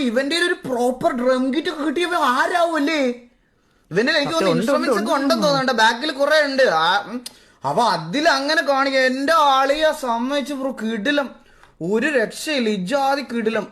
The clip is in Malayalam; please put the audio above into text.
ഇവന്റെ ഒരു പ്രോപ്പർ ഡ്രം കിറ്റ് ഒക്കെ കിട്ടിയപ്പോ ആരാവല്ലേ ഇവന്റെ എനിക്ക് തോന്നുന്നു ഇൻസ്ട്രുമെന്റ്സ് ഒക്കെ ഉണ്ടെന്ന് തോന്നുന്നുണ്ട് ബാക്കിൽ കുറെ ഉണ്ട് അപ്പൊ അതിൽ അങ്ങനെ കാണിക്കുക എന്റെ ആളിയെ സമ്മതിച്ച് ബ്രോ കിടിലം ഒരു രക്ഷയില്ല ഇജാതി കിടിലം